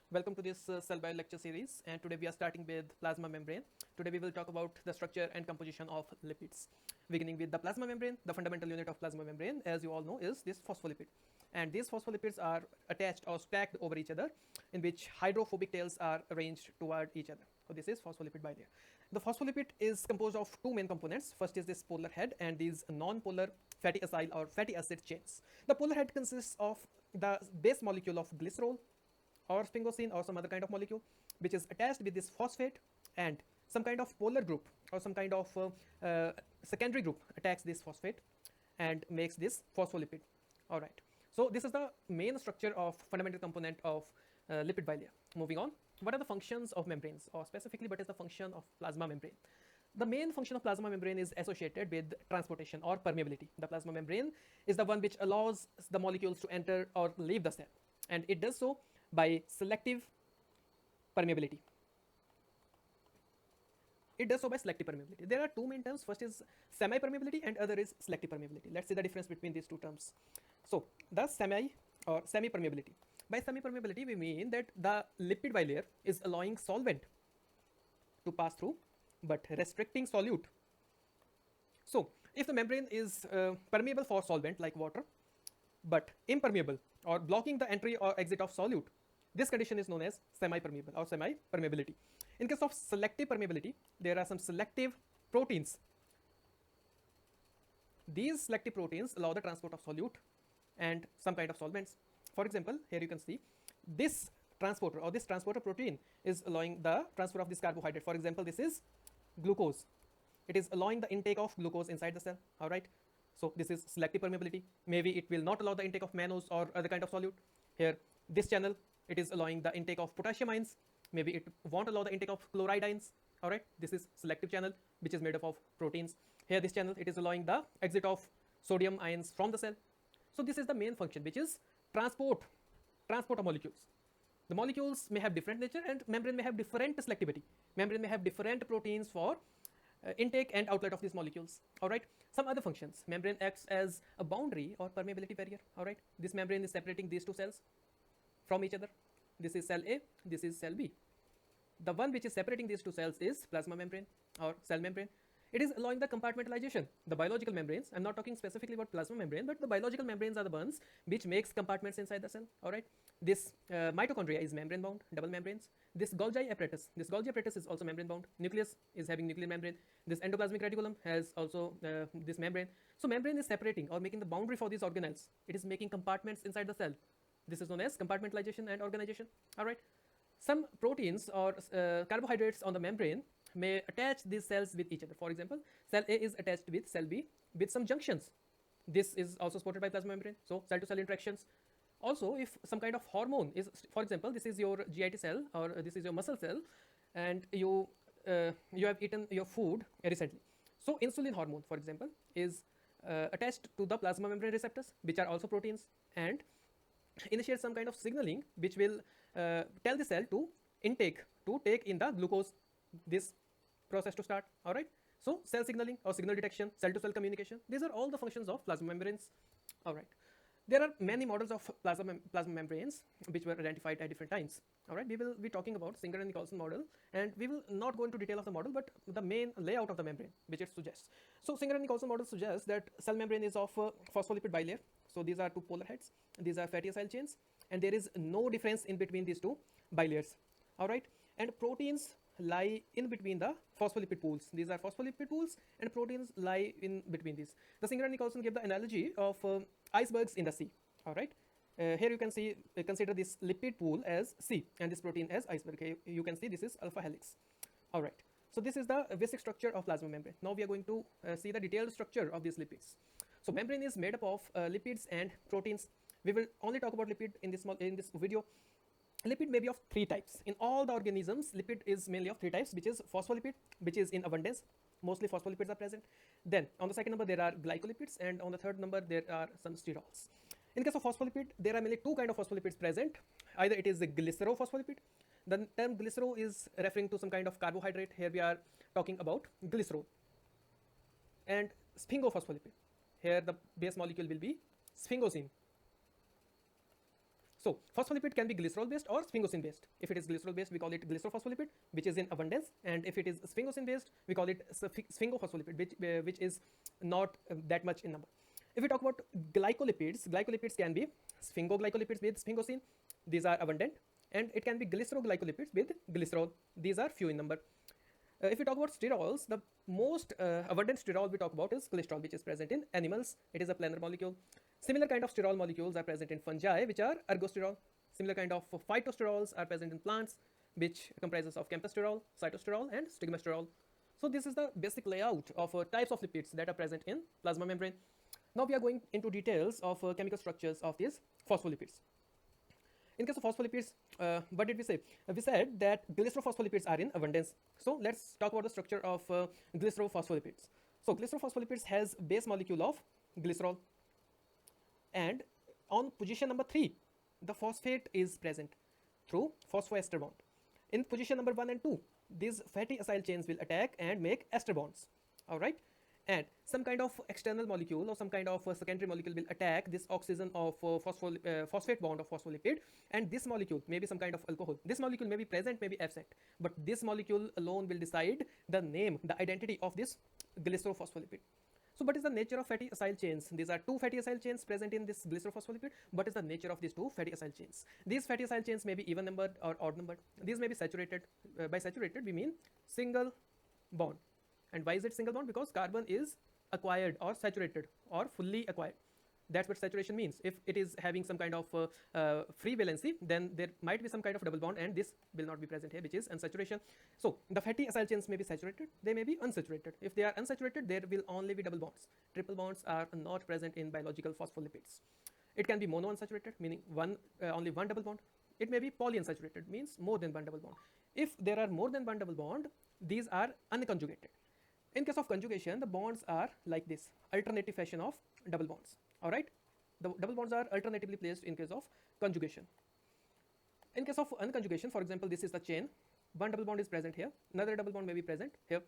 Welcome to this cell bio lecture series, and today we are starting with plasma membrane. Today we will talk about the structure and composition of lipids. Beginning with the plasma membrane, the fundamental unit of plasma membrane, as you all know, is this phospholipid. And these phospholipids are attached or stacked over each other, in which hydrophobic tails are arranged toward each other. So this is phospholipid bilayer. The phospholipid is composed of two main components. First is this polar head and these non-polar fatty acyl or fatty acid chains. The polar head consists of the base molecule of glycerol or sphingosine or some other kind of molecule which is attached with this phosphate, and some kind of polar group or some kind of secondary group attacks this phosphate and makes this phospholipid. All right, so this is the main structure of fundamental component of lipid bilayer. Moving on, what are the functions of membranes, or specifically what is the function of plasma membrane? The main function of plasma membrane is associated with transportation or permeability. The plasma membrane is the one which allows the molecules to enter or leave the cell, and it does so by selective permeability. It does so by selective permeability. There are two main terms. First is semi-permeability and other is selective permeability. Let's see the difference between these two terms. So the semi or semi-permeability. By semi-permeability we mean that the lipid bilayer is allowing solvent to pass through but restricting solute. So if the membrane is permeable for solvent like water but impermeable or blocking the entry or exit of solute, this condition is known as semi-permeable or semi-permeability. In case of selective permeability, there are some selective proteins. These selective proteins allow the transport of solute and some kind of solvents. For example, here you can see this transporter or this transporter protein is allowing the transfer of this carbohydrate. For example, this is glucose. It is allowing the intake of glucose inside the cell. All right. So this is selective permeability. Maybe it will not allow the intake of mannose or other kind of solute. Here, this channel, it is allowing the intake of potassium ions. Maybe it won't allow the intake of chloride ions. All right, this is selective channel which is made up of proteins. Here, this channel, it is allowing the exit of sodium ions from the cell. So this is the main function, which is transport of molecules. The molecules may have different nature, and membrane may have different selectivity. Membrane may have different proteins for intake and outlet of these molecules. All right, some other functions. Membrane acts as a boundary or permeability barrier. All right, this membrane is separating these two cells from each other. This is cell A, this is cell B. The one which is separating these two cells is plasma membrane or cell membrane. It is allowing the compartmentalization. The biological membranes, I'm not talking specifically about plasma membrane, but the biological membranes are the ones which makes compartments inside the cell. All right, this mitochondria is membrane bound, double membranes. This Golgi apparatus is also membrane bound. Nucleus is having nuclear membrane. This endoplasmic reticulum has also this membrane. So membrane is separating or making the boundary for these organelles. It is making compartments inside the cell. This is known as compartmentalization and organization. All right, some proteins or carbohydrates on the membrane may attach these cells with each other. For example, cell A is attached with cell B with some junctions. This is also supported by plasma membrane. So cell to cell interactions. Also, if some kind of hormone is, for example, this is your GIT cell or this is your muscle cell, and you have eaten your food recently. So insulin hormone, for example, is attached to the plasma membrane receptors, which are also proteins, and initiate some kind of signaling which will tell the cell to take in the glucose, this process to start. All right, so cell signaling or signal detection, cell to cell communication, these are all the functions of plasma membranes. All right, there are many models of plasma membranes which were identified at different times. All right, we will be talking about Singer and Nicholson model, and we will not go into detail of the model but the main layout of the membrane which it suggests. So Singer and Nicholson model suggests that cell membrane is of phospholipid bilayer. So these are two polar heads, these are fatty acyl chains, and there is no difference in between these two bilayers. All right, and proteins lie in between the phospholipid pools. These are phospholipid pools and proteins lie in between these. The Singer and Nicholson gave the analogy of icebergs in the sea. All right, here you can see, consider this lipid pool as sea and this protein as iceberg. Okay, you can see this is alpha helix. All right, so this is the basic structure of plasma membrane. Now we are going to see the detailed structure of these lipids. So membrane is made up of lipids and proteins. We will only talk about lipid in this video. Lipid may be of three types. In all the organisms, lipid is mainly of three types, which is phospholipid, which is in abundance. Mostly phospholipids are present. Then on the second number there are glycolipids, and on the third number there are some sterols. In case of phospholipid, there are mainly two kinds of phospholipids present. Either it is the glycerophospholipid. The term glycero is referring to some kind of carbohydrate. Here we are talking about glycerol. And sphingophospholipid. Here the base molecule will be sphingosine. So phospholipid can be glycerol based or sphingosine based. If it is glycerol based, we call it glycerophospholipid, which is in abundance, and if it is sphingosine based, we call it sphingophospholipid, which is not that much in number. If we talk about glycolipids, glycolipids can be sphingoglycolipids with sphingosine, these are abundant, and it can be glyceroglycolipids with glycerol, these are few in number. If we talk about sterols, the most abundant sterol we talk about is cholesterol, which is present in animals. It is a planar molecule. Similar kind of sterol molecules are present in fungi, which are ergosterol. Similar kind of phytosterols are present in plants, which comprises of camptosterol, cytosterol, and stigmasterol. So this is the basic layout of types of lipids that are present in plasma membrane. Now we are going into details of chemical structures of these phospholipids. In case of phospholipids, what did we say? We said that glycerophospholipids are in abundance. So let's talk about the structure of glycerophospholipids. So glycerophospholipids has base molecule of glycerol, and on position number 3, the phosphate is present through phosphoester bond. In position number 1 and 2, these fatty acyl chains will attack and make ester bonds. All right. And some kind of external molecule or some kind of secondary molecule will attack this oxygen of phosphate bond of phospholipid, and this molecule may be some kind of alcohol. This molecule may be present, may be absent, but this molecule alone will decide the name, the identity of this glycerophospholipid. So what is the nature of fatty acyl chains? These are two fatty acyl chains present in this glycerophospholipid. What is the nature of these two fatty acyl chains? These fatty acyl chains may be even numbered or odd numbered. These may be saturated. By saturated we mean single bond. And why is it single bond? Because carbon is acquired or saturated or fully acquired. That's what saturation means. If it is having some kind of free valency, then there might be some kind of double bond, and this will not be present here, which is unsaturation. So the fatty acyl chains may be saturated, they may be unsaturated. If they are unsaturated, there will only be double bonds. Triple bonds are not present in biological phospholipids. It can be monounsaturated, meaning only one double bond. It may be polyunsaturated, means more than one double bond. If there are more than one double bond, these are unconjugated. In case of conjugation, the bonds are like this, alternative fashion of double bonds. All right, the double bonds are alternatively placed in case of conjugation. In case of unconjugation, for example, this is the chain. One double bond is present here, another double bond may be present here.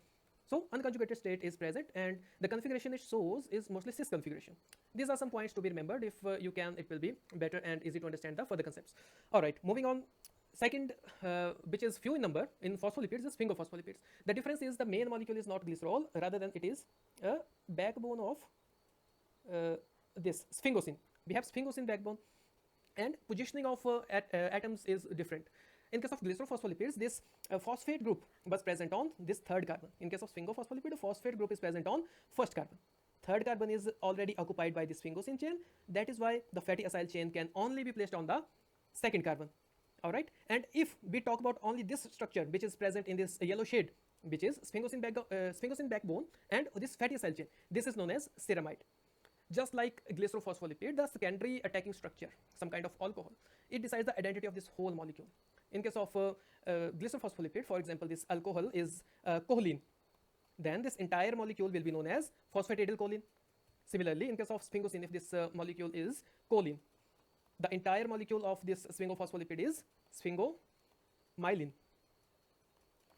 So unconjugated state is present, and the configuration it shows is mostly cis configuration. These are some points to be remembered. If you can, it will be better and easy to understand the further concepts. All right, moving on. Second, which is few in number in phospholipids, is sphingophospholipid. The difference is the main molecule is not glycerol, rather than it is a backbone of this sphingosine. We have sphingosine backbone, and positioning of atoms is different. In case of glycerophospholipids, this phosphate group was present on this third carbon. In case of sphingophospholipid, the phosphate group is present on first carbon. Third carbon is already occupied by the sphingosine chain. That is why the fatty acyl chain can only be placed on the second carbon. All right, and if we talk about only this structure, which is present in this yellow shade, which is sphingosine backbone and this fatty acyl chain, this is known as ceramide. Just like glycerophospholipid, the secondary attacking structure, some kind of alcohol, it decides the identity of this whole molecule. In case of glycerophospholipid, for example, this alcohol is choline, then this entire molecule will be known as phosphatidylcholine. Similarly, in case of sphingosine, if this molecule is choline, the entire molecule of this sphingophospholipid is sphingomyelin.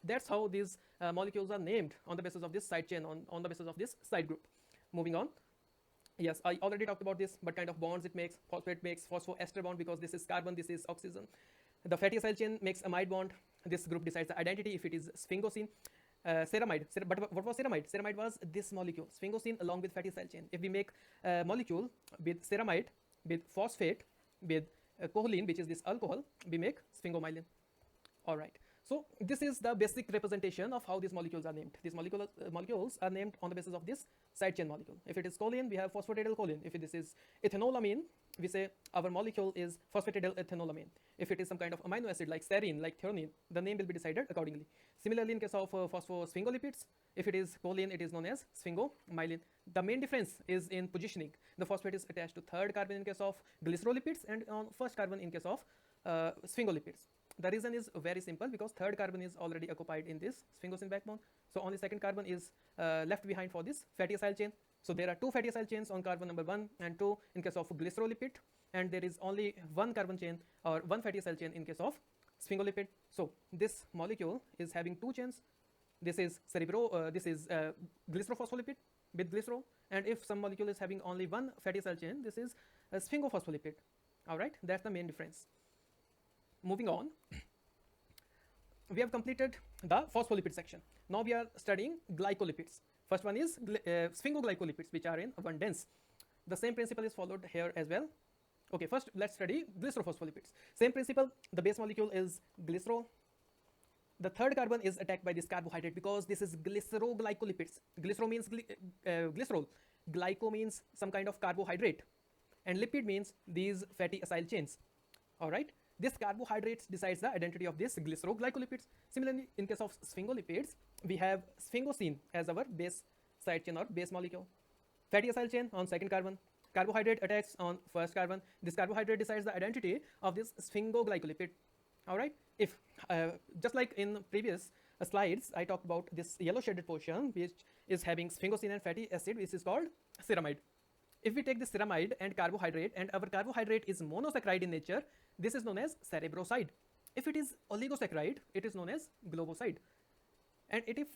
That's how these molecules are named, on the basis of this side chain, on the basis of this side group. Moving on. Yes, I already talked about this, what kind of bonds it makes. Phosphate makes phosphoester bond because this is carbon, this is oxygen. The fatty acyl chain makes amide bond. This group decides the identity if it is sphingosine. Ceramide, but what was ceramide? Ceramide was this molecule, sphingosine along with fatty acyl chain. If we make a molecule with ceramide, with phosphate, with choline, which is this alcohol, we make sphingomyelin. All right. So this is the basic representation of how these molecules are named. These molecules are named on the basis of this side chain molecule. If it is choline, we have phosphatidylcholine. If this is ethanolamine, we say our molecule is phosphatidylethanolamine. If it is some kind of amino acid like serine, like threonine, the name will be decided accordingly. Similarly, in case of phosphosphingolipids, if it is choline, it is known as sphingomyelin. The main difference is in positioning. The phosphate is attached to third carbon in case of glycerolipids, and on first carbon in case of sphingolipids. The reason is very simple, because third carbon is already occupied in this sphingosine backbone. So only second carbon is left behind for this fatty acyl chain. So there are two fatty acyl chains on carbon number 1 and 2 in case of glycerolipid, and there is only one carbon chain or one fatty acyl chain in case of sphingolipid. So this molecule is having two chains. This is glycerophospholipid with glycerol, and if some molecule is having only one fatty acyl chain, this is a sphingophospholipid. All right, that's the main difference. moving on, we have completed the phospholipid section. Now we are studying glycolipids. First one is sphingoglycolipids, which are in abundance. The same principle is followed here as well. Okay, first let's study glycerophospholipids. Same principle, the base molecule is glycerol. The third carbon is attacked by this carbohydrate because this is glyceroglycolipids. Glycero means glycerol. Glyco means some kind of carbohydrate. And lipid means these fatty acyl chains. Alright. This carbohydrates decides the identity of this glyceroglycolipids. Similarly, in case of sphingolipids, we have sphingosine as our base side chain or base molecule. Fatty acyl chain on second carbon. Carbohydrate attacks on first carbon. This carbohydrate decides the identity of this sphingoglycolipid. Alright. If just like in previous slides, I talked about this yellow shaded portion which is having sphingosine and fatty acid, which is called ceramide. If we take this ceramide and carbohydrate, and our carbohydrate is monosaccharide in nature, this is known as cerebroside. If it is oligosaccharide, it is known as globoside. And if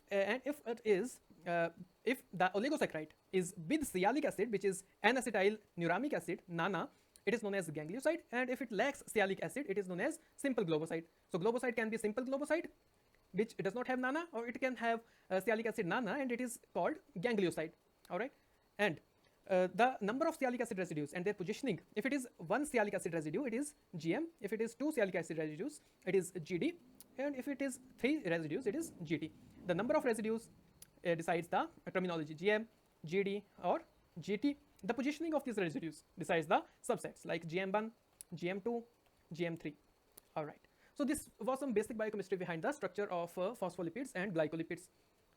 the oligosaccharide is with sialic acid, which is N-acetyl neuramic acid, NANA, it is known as ganglioside. And if it lacks sialic acid, it is known as simple globoside. So globoside can be simple globoside, which does not have NANA, or it can have sialic acid NANA, and it is called ganglioside. All right. And the number of sialic acid residues and their positioning, if it is one sialic acid residue, it is GM. If it is two sialic acid residues, it is GD. And if it is three residues, it is GT. The number of residues decides the terminology GM, GD, or GT. The positioning of these residues decides the subsets like GM1, GM2, GM3. All right. So this was some basic biochemistry behind the structure of phospholipids and glycolipids.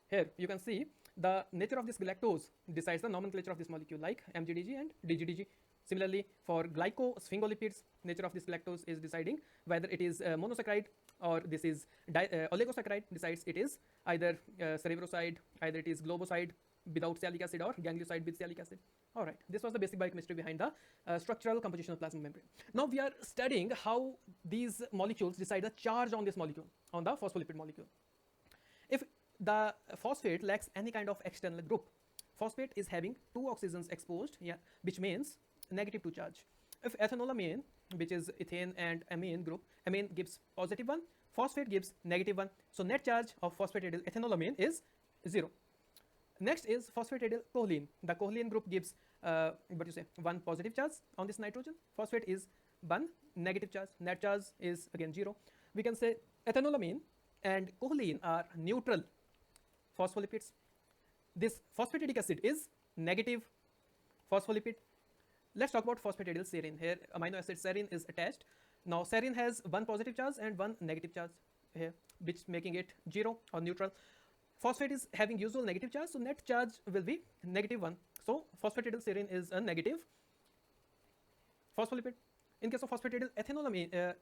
Here you can see the nature of this galactose decides the nomenclature of this molecule like MGDG and DGDG. Similarly, for glycosphingolipids, nature of this galactose is deciding whether it is monosaccharide or this is oligosaccharide, decides it is either cerebroside, either it is globoside without sialic acid, or ganglioside with sialic acid. All right, this was the basic biochemistry behind the structural composition of plasma membrane. Now we are studying how these molecules decide the charge on this molecule, on the phospholipid molecule. If the phosphate lacks any kind of external group, phosphate is having two oxygens exposed, which means negative 2 charge. If ethanolamine, which is ethane and amine group, amine gives positive 1, phosphate gives negative 1. So net charge of phosphatidyl ethanolamine is 0. Next is phosphatidyl choline. The choline group gives 1 positive charge on this nitrogen. Phosphate is 1 negative charge. Net charge is again 0. We can say ethanolamine and choline are neutral phospholipids. This phosphatidic acid is negative phospholipid. Let's talk about phosphatidyl serine. Here amino acid serine is attached. Now serine has 1 positive charge and 1 negative charge here, which making it 0 or neutral. Phosphate is having usual negative charge, so net charge will be negative 1. So phosphatidyl serine is a negative phospholipid. In case of phosphatidyl ethanolamine,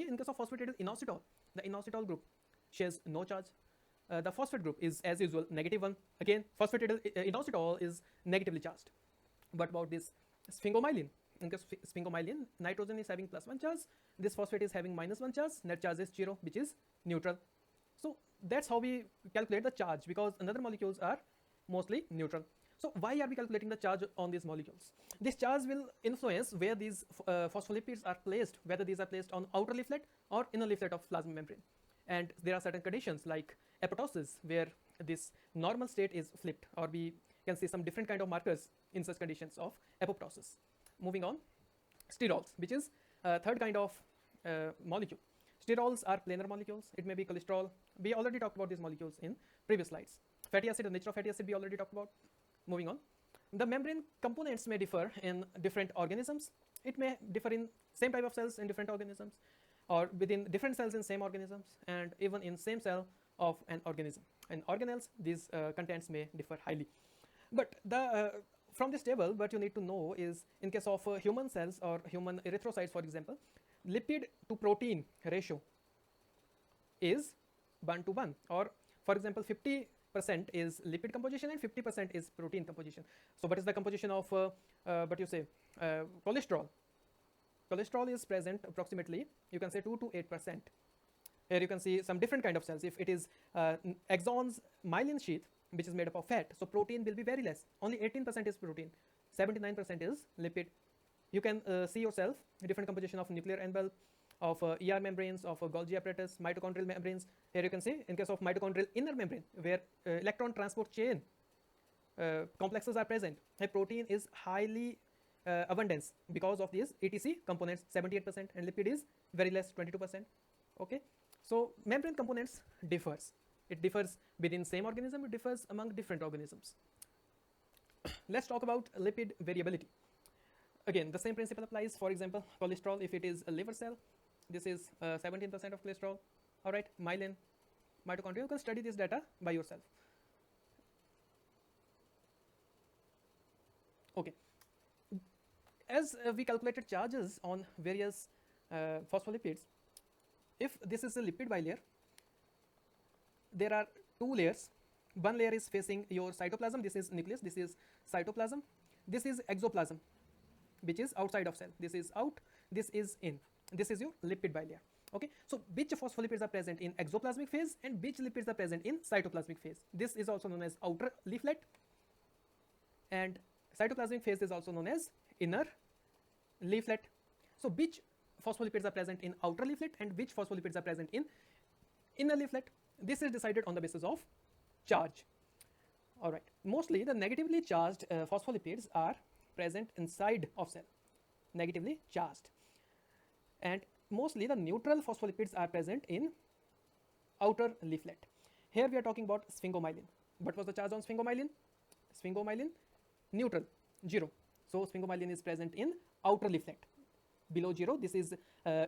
in case of phosphatidyl inositol, the inositol group shares no charge. The phosphate group is as usual negative 1. Again, phosphatidyl inositol is negatively charged. What about this sphingomyelin? In case of sphingomyelin, nitrogen is having +1 charge. This phosphate is having -1 charge. Net charge is 0, which is neutral. So that's how we calculate the charge, because another molecules are mostly neutral. So why are we calculating the charge on these molecules? This charge will influence where these phospholipids are placed, whether these are placed on outer leaflet or inner leaflet of plasma membrane. And there are certain conditions like apoptosis, where this normal state is flipped, or we can see some different kind of markers in such conditions of apoptosis. Moving on, sterols, which is third kind of molecule. Sterols are planar molecules. It may be cholesterol. We already talked about these molecules in previous slides. Fatty acid, the nature of fatty acid we already talked about. Moving on, the membrane components may differ in different organisms. It may differ in same type of cells in different organisms, or within different cells in same organisms, and even in same cell of an organism. In organelles, these contents may differ highly. But from this table, what you need to know is, in case of human cells or human erythrocytes, for example, lipid to protein ratio is 1:1, or for example 50% is lipid composition and 50% is protein composition. So what is the composition of cholesterol? Cholesterol is present approximately, you can say 2 to 8%. Here you can see some different kind of cells. If it is axons myelin sheath, which is made up of fat, so protein will be very less. Only 18% is protein, 79% is lipid. You can see yourself a different composition of nuclear envelope, of ER membranes, of Golgi apparatus, mitochondrial membranes. Here you can see in case of mitochondrial inner membrane, where electron transport chain complexes are present, a protein is highly abundance because of these ETC components 78% and lipid is very less 22%. Okay, so membrane components differs. It differs within same organism, it differs among different organisms. Let's talk about lipid variability. Again, the same principle applies. For example, cholesterol, if it is a liver cell, this is 17% of cholesterol. All right, myelin, mitochondria, you can study this data by yourself. Okay, as we calculated charges on various phospholipids, if this is a lipid bilayer, there are two layers. One layer is facing your cytoplasm, this is nucleus, this is cytoplasm, this is exoplasm, which is outside of cell. This is out, this is in. This is your lipid bilayer. Okay, so which phospholipids are present in exoplasmic phase and which lipids are present in cytoplasmic phase? This is also known as outer leaflet, and cytoplasmic phase is also known as inner leaflet. So which phospholipids are present in outer leaflet and which phospholipids are present in inner leaflet? This is decided on the basis of charge. All right, mostly the negatively charged phospholipids are present inside of cell, negatively charged, and mostly the neutral phospholipids are present in outer leaflet. Here we are talking about sphingomyelin. What was the charge on sphingomyelin? Sphingomyelin neutral, 0. So sphingomyelin is present in outer leaflet, below 0. This is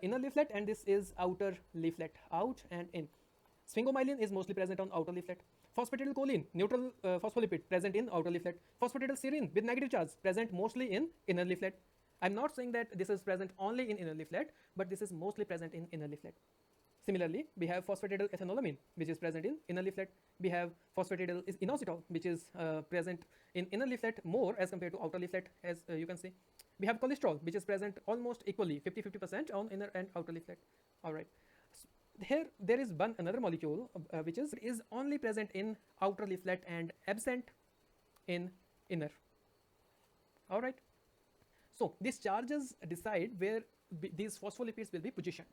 inner leaflet and this is outer leaflet, out and in. Sphingomyelin is mostly present on outer leaflet. Phosphatidylcholine, neutral phospholipid, present in outer leaflet. Phosphatidylserine with negative charge, present mostly in inner leaflet. I'm not saying that this is present only in inner leaflet, but this is mostly present in inner leaflet. Similarly, we have phosphatidylethanolamine, which is present in inner leaflet. We have phosphatidylinositol, which is present in inner leaflet more as compared to outer leaflet, as you can see. We have cholesterol, which is present almost equally, 50-50% on inner and outer leaflet. All right. Here there is another molecule which is only present in outer leaflet and absent in inner. All right. So these charges decide where these phospholipids will be positioned.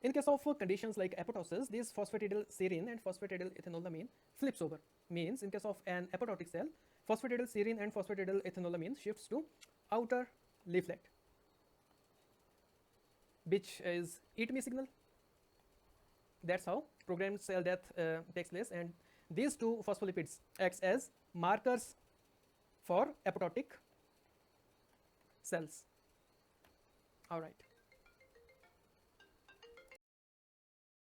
In case of conditions like apoptosis, this phosphatidylserine and phosphatidylethanolamine flips over. Means in case of an apoptotic cell, phosphatidylserine and phosphatidylethanolamine shifts to outer leaflet, which is eat me signal. That's how programmed cell death takes place, and these two phospholipids acts as markers for apoptotic cells. All right.